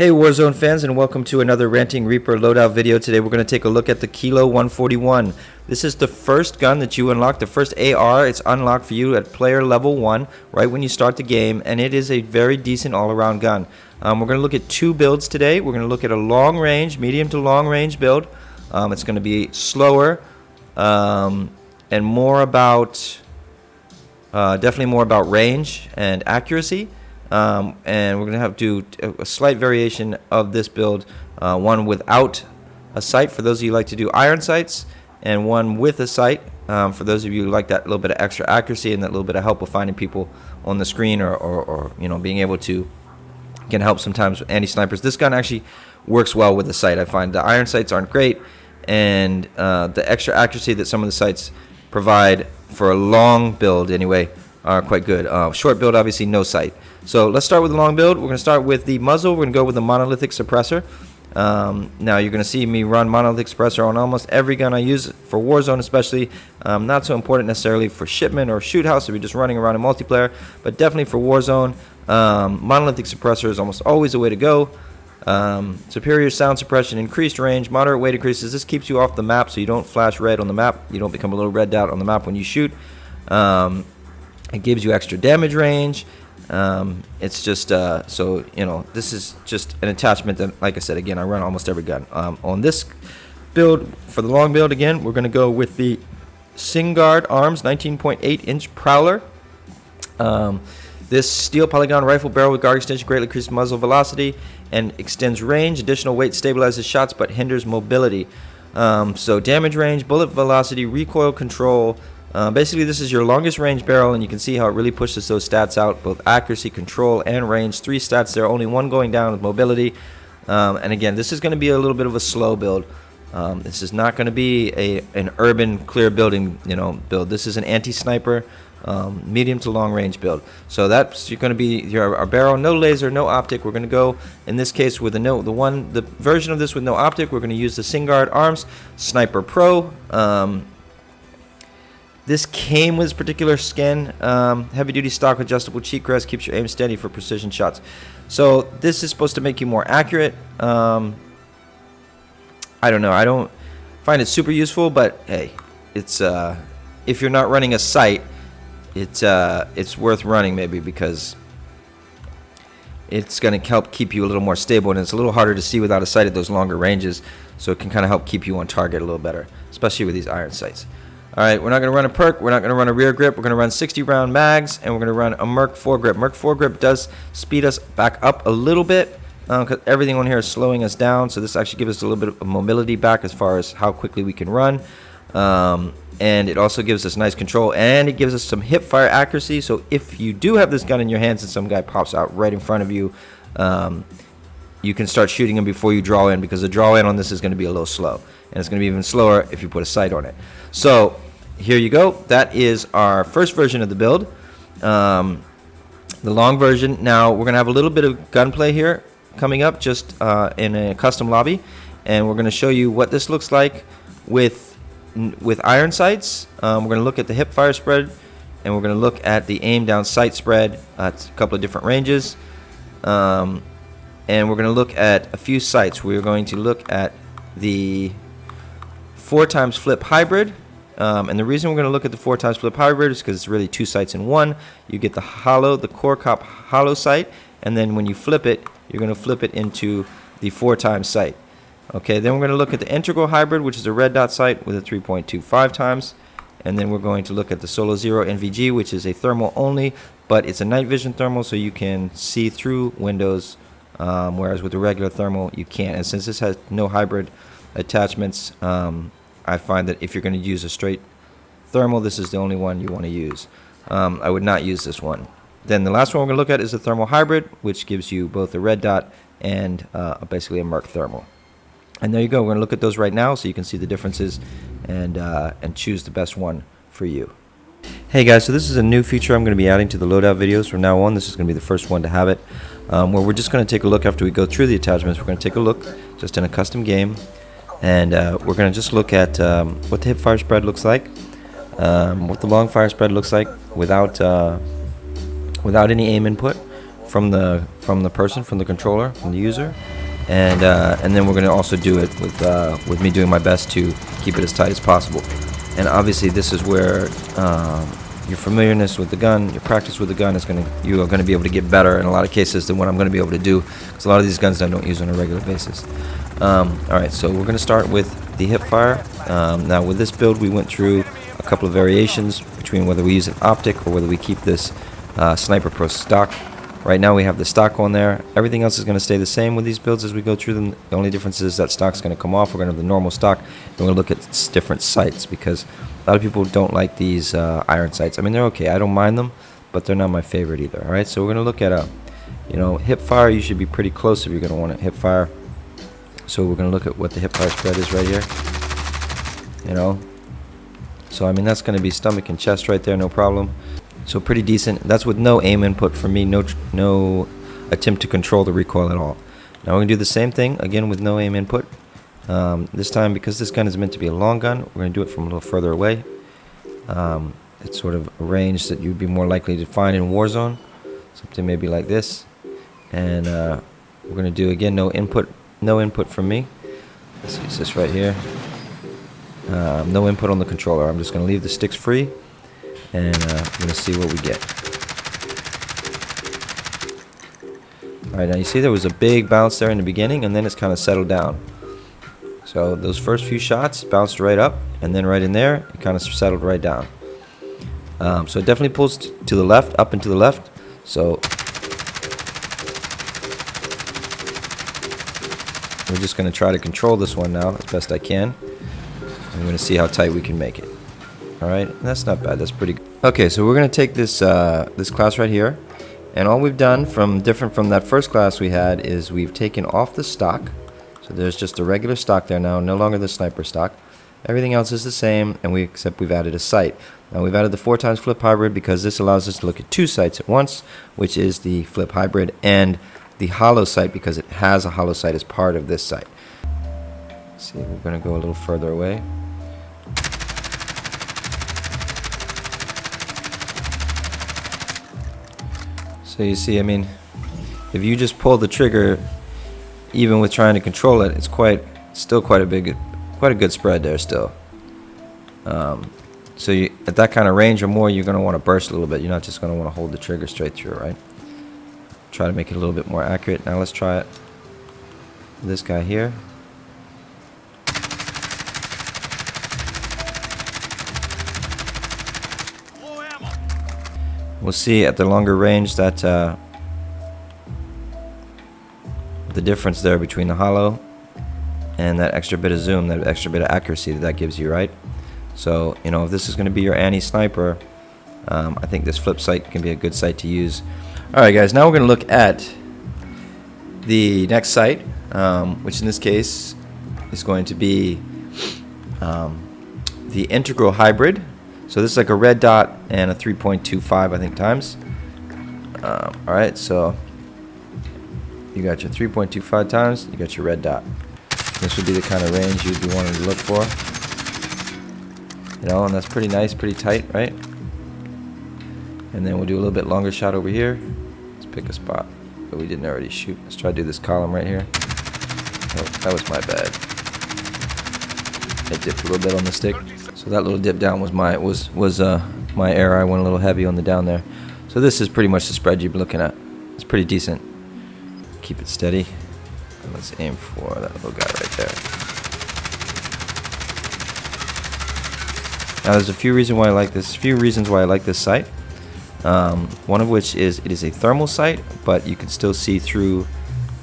Hey Warzone fans, and welcome to another Ranting Reaper loadout video. Today we're going to take a look at the Kilo 141. This is the first gun that you unlock, the first AR. It's unlocked for you at player level 1 right when you start the game, and it is a very decent all-around gun. We're going to look at two builds today. We're going to look at a long range, medium to long range build. It's going to be slower and more about, definitely more about range and accuracy. And we're going to have to do a slight variation of this build, one without a sight for those of you who like to do iron sights, and one with a sight for those of you who like that little bit of extra accuracy and that little bit of help with finding people on the screen, or you know, being able to can help sometimes with anti-snipers. This gun actually works well with the sight. I find the iron sights aren't great, and the extra accuracy that some of the sights provide for a long build anyway are quite good. Short build, obviously no sight. So let's start with the long build. We're going to start with the muzzle. We're going to go with the monolithic suppressor. Now you're going to see me run monolithic suppressor on almost every gun I use for Warzone, especially. Not so important necessarily for shipment or shoot house if you're just running around in multiplayer, but definitely for Warzone. Monolithic suppressor is almost always the way to go. Superior sound suppression, increased range, moderate weight increases. This keeps you off the map so you don't flash red on the map. You don't become a little red dot on the map when you shoot. It gives you extra damage range. It's just so you know, this is just an attachment that, like I said, again, I run almost every gun. On this build, for the long build, again, we're going to go with the Singard Arms 19.8-inch Prowler. This steel polygon rifle barrel with guard extension greatly increases muzzle velocity and extends range. Additional weight stabilizes shots but hinders mobility. So damage range, bullet velocity, recoil control. Basically, this is your longest range barrel, and you can see how it really pushes those stats out, both accuracy, control, and range. 3 stats there, only 1 going down with mobility. And again, this is going to be a little bit of a slow build. This is not going to be an urban clear building, build. This is an anti-sniper, medium to long range build. So that's going to be our barrel, no laser, no optic. We're going to go in this case with the version of this with no optic. We're going to use the Singard Arms Sniper Pro. This came with this particular skin, heavy-duty stock adjustable cheek rest, keeps your aim steady for precision shots. So this is supposed to make you more accurate. I don't know. I don't find it super useful, but hey, it's if you're not running a sight, it's worth running maybe, because it's going to help keep you a little more stable, and it's a little harder to see without a sight at those longer ranges. So it can kind of help keep you on target a little better, especially with these iron sights. Alright, we're not going to run a perk, we're not going to run a rear grip, we're going to run 60 round mags, and we're going to run a Merc foregrip. Merc foregrip does speed us back up a little bit, because everything on here is slowing us down, so this actually gives us a little bit of mobility back as far as how quickly we can run. And it also gives us nice control, and it gives us some hip fire accuracy, so if you do have this gun in your hands and some guy pops out right in front of you, you can start shooting him before you draw in, because the draw in on this is going to be a little slow, and it's going to be even slower if you put a sight on it. So here you go. That is our first version of the build, the long version. Now we're going to have a little bit of gunplay here coming up, just in a custom lobby, and we're going to show you what this looks like with iron sights. We're going to look at the hip fire spread, and we're going to look at the aim down sight spread at a couple of different ranges, and we're going to look at a few sights. We're going to look at the 4x flip hybrid. And the reason we're going to look at the 4x flip hybrid is because it's really 2 sights in one. You get the core cop hollow sight, and then when you flip it, you're going to flip it into the 4x sight. Okay, then we're going to look at the integral hybrid, which is a red dot sight with a 3.25 times. And then we're going to look at the Solozero NVG, which is a thermal only, but it's a night vision thermal, so you can see through windows, whereas with the regular thermal, you can't. And since this has no hybrid attachments, I find that if you're going to use a straight thermal, this is the only one you want to use. I would not use this one. Then the last one we're going to look at is the thermal hybrid, which gives you both a red dot and basically a Merc thermal. And there you go. We're going to look at those right now so you can see the differences and choose the best one for you. Hey guys, so this is a new feature I'm going to be adding to the loadout videos from now on. This is going to be the first one to have it, where we're just going to take a look after we go through the attachments. We're going to take a look just in a custom game. And we're going to just look at what the hip fire spread looks like, what the long fire spread looks like without any aim input from the person, from the controller, from the user. and then we're going to also do it with me doing my best to keep it as tight as possible. And obviously this is where your familiarness with the gun, your practice with the gun you are going to be able to get better in a lot of cases than what I'm going to be able to do, because a lot of these guns I don't use on a regular basis. Alright, so we're going to start with the hip fire. Now with this build we went through a couple of variations between whether we use an optic or whether we keep this Sniper Pro stock. Right now we have the stock on there. Everything else is going to stay the same with these builds as we go through them. The only difference is that stock's going to come off. We're going to have the normal stock, and we're going to look at different sights, because a lot of people don't like these iron sights. I mean, they're okay. I don't mind them, but they're not my favorite either. All right, so we're going to look at hip fire. You should be pretty close if you're going to want to hip fire. So we're going to look at what the hip fire spread is right here. So I mean, that's going to be stomach and chest right there, no problem. So pretty decent. That's with no aim input for me, no attempt to control the recoil at all. Now we're going to do the same thing again with no aim input. This time, because this gun is meant to be a long gun, we're going to do it from a little further away. It's sort of a range that you'd be more likely to find in Warzone, something maybe like this. And we're going to do again no input from me. Let's use this right here. No input on the controller. I'm just going to leave the sticks free, and we're going to see what we get. Alright, now you see there was a big bounce there in the beginning, and then it's kind of settled down. So those first few shots bounced right up, and then right in there, it kind of settled right down. So it definitely pulls to the left, up and to the left. So we're just going to try to control this one now as best I can. I'm going to see how tight we can make it. Alright, that's not bad, that's pretty good. Okay, so we're going to take this this class right here, and all we've done different from that first class we had is we've taken off the stock. So there's just a regular stock there now, no longer the sniper stock. Everything else is the same, and except we've added a sight. Now we've added the 4x flip hybrid because this allows us to look at two sights at once, which is the flip hybrid and the hollow sight, because it has a hollow sight as part of this sight. See, we're going to go a little further away. So you see, I mean, if you just pull the trigger, even with trying to control it, it's still quite a good spread there still. So at that kind of range or more, you're going to want to burst a little bit. You're not just going to want to hold the trigger straight through, right? Try to make it a little bit more accurate. Now let's try it. This guy here. We'll see at the longer range that the difference there between the hollow and that extra bit of zoom, that extra bit of accuracy that gives you, right? So, if this is going to be your anti-sniper, I think this flip sight can be a good sight to use. Alright guys, now we're going to look at the next sight, which in this case is going to be the integral hybrid. So this is like a red dot and a 3.25, I think, times. Alright, so you got your 3.25 times, you got your red dot. This would be the kind of range you'd be wanting to look for. And that's pretty nice, pretty tight, right? And then we'll do a little bit longer shot over here. Let's pick a spot that we didn't already shoot. Let's try to do this column right here. Oh, that was my bad. I dipped a little bit on the stick. So that little dip down was my error. I went a little heavy on the down there. So this is pretty much the spread you've been looking at. It's pretty decent. Keep it steady. And let's aim for that little guy right there. Now there's a few reasons why I like this sight. One of which is it is a thermal sight, but you can still see through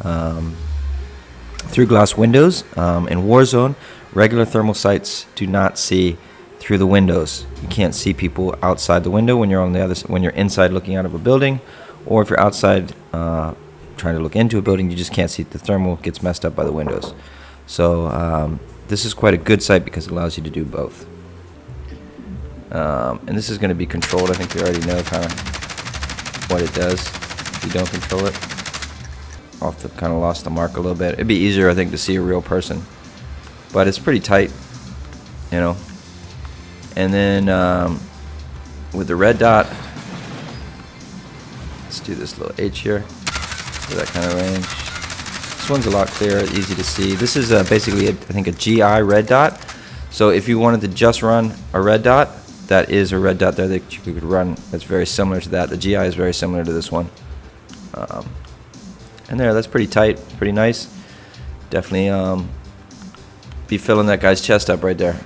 glass windows. In Warzone, regular thermal sights do not see through the windows. You can't see people outside the window when you're when you're inside looking out of a building, or if you're outside trying to look into a building, you just can't see. The thermal gets messed up by the windows. So this is quite a good sight because it allows you to do both. And this is going to be controlled. I think we already know kind of what it does if you don't control it. Kind of lost the mark a little bit. It'd be easier, I think, to see a real person, but it's pretty tight, And then with the red dot, let's do this little H here for that kind of range. This one's a lot clearer, easy to see. This is basically, I think, a GI red dot. So if you wanted to just run a red dot, that is a red dot there that you could run. That's very similar to that. The GI is very similar to this one. And there, that's pretty tight, pretty nice. Definitely be filling that guy's chest up right there.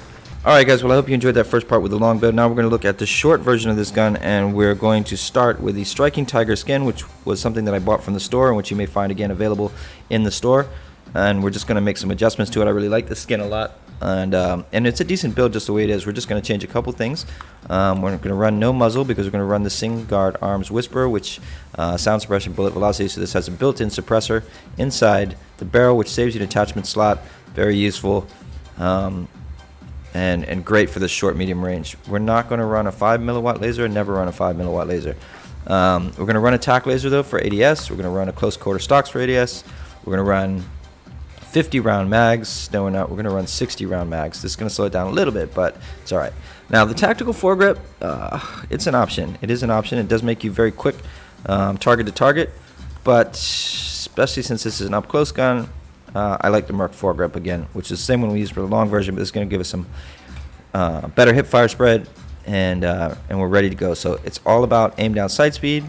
Alright guys, well I hope you enjoyed that first part with the long build. Now we're going to look at the short version of this gun, and we're going to start with the Striking Tiger skin, which was something that I bought from the store and which you may find again available in the store. And we're just going to make some adjustments to it. I really like this skin a lot, and it's a decent build just the way it is. We're just going to change a couple things. We're going to run no muzzle because we're going to run the Single Guard Arms Whisperer, which sound suppression, bullet velocity. So this has a built-in suppressor inside the barrel, which saves you an attachment slot. Very useful. And great for the short medium range. We're not going to run a 5 milliwatt laser, never run a 5 milliwatt laser. We're going to run a tack laser though for ADS. We're going to run a close quarter stocks for ADS. We're going to run 50 round mags. No, we're not. We're going to run 60 round mags. This is going to slow it down a little bit, but it's all right. Now the tactical foregrip, it's an option. It is an option. It does make you very quick target to target, but especially since this is an up close gun, I like the Merc foregrip again, which is the same one we used for the long version, but it's going to give us some better hip fire spread, and we're ready to go. So it's all about aim down sight speed,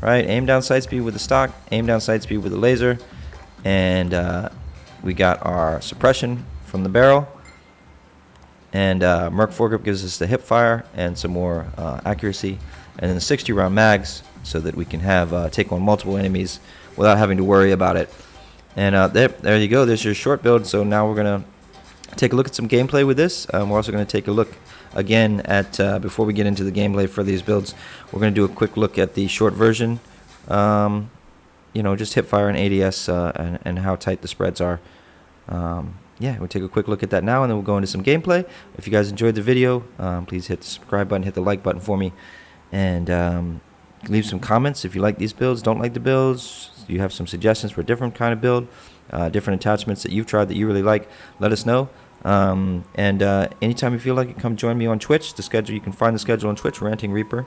right? Aim down sight speed with the stock, aim down sight speed with the laser, and we got our suppression from the barrel, and Merc foregrip gives us the hip fire and some more accuracy, and then the 60 round mags so that we can have take on multiple enemies without having to worry about it. And there you go. There's your short build. So now we're going to take a look at some gameplay with this. We're also going to take a look again at, before we get into the gameplay for these builds, we're going to do a quick look at the short version. You know, just hip fire and ADS and how tight the spreads are. Yeah, we'll take a quick look at that now, and then we'll go into some gameplay. If you guys enjoyed the video, please hit the subscribe button, hit the like button for me, and leave some comments if you like these builds, don't like the builds. You have some suggestions for a different kind of build, different attachments that you've tried that you really like, let us know. Anytime you feel like it, come join me on Twitch. The schedule, you can find the schedule on Twitch, Ranting Reaper,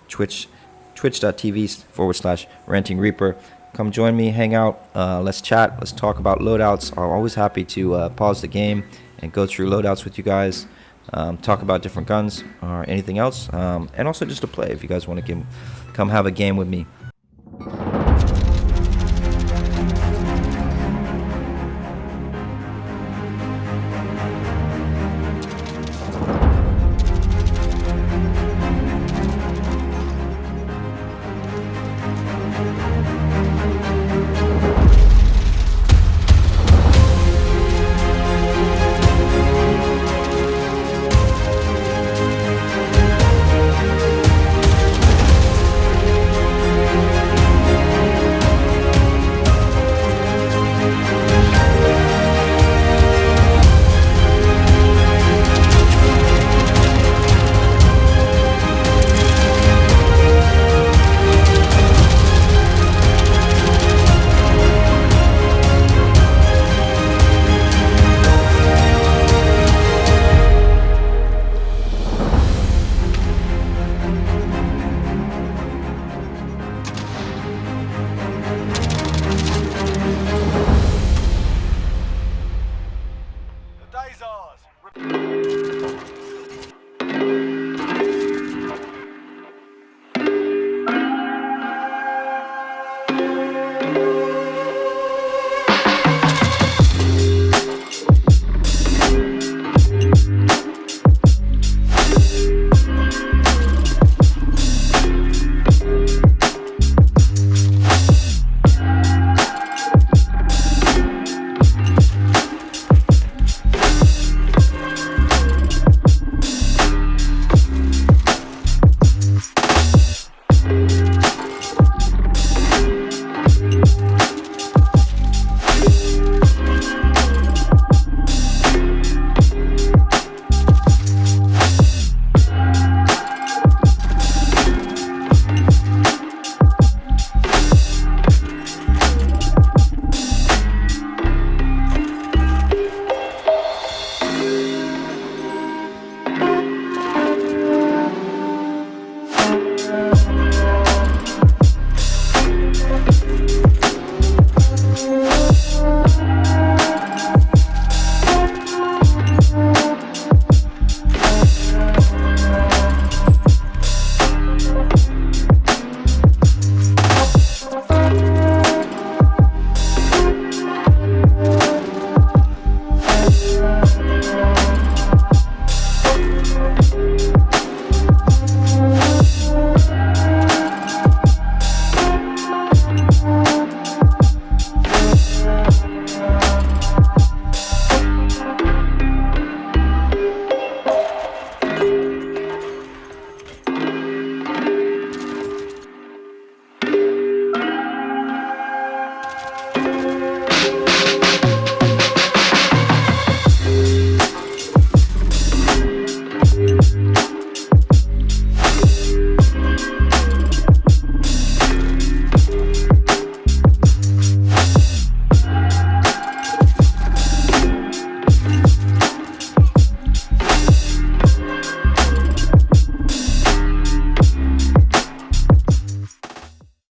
twitch.tv/Ranting Reaper. Come join me, hang out, let's chat, let's talk about loadouts. I'm always happy to pause the game and go through loadouts with you guys, talk about different guns or anything else, and also just to play if you guys want to come have a game with me. The day's ours.